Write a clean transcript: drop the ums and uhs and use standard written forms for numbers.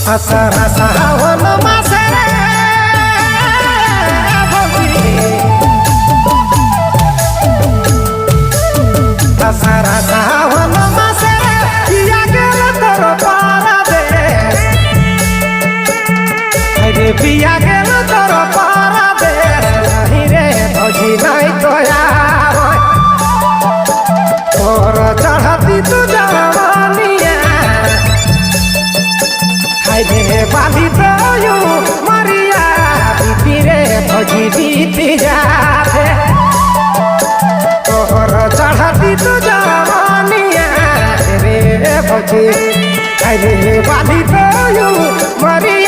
আষাঢ় শ্রাবণ মাসে আষাঢ় শ্রাবণ মাসে ইয়া গেল তোর পরদেশ রে পিয়া গেল তোর পরদেশ নাহি রে ভজি নাই তোয়া তোর চढ़ती তু জওয়ানিয়া হাইরে বাঁধি তয়ু মরিয়া বিপিরে ভজি বিতি যাবে তোর চढ़ती তু জওয়ানিয়া রে ভজি হাইরে বাঁধি তয়ু মরিয়া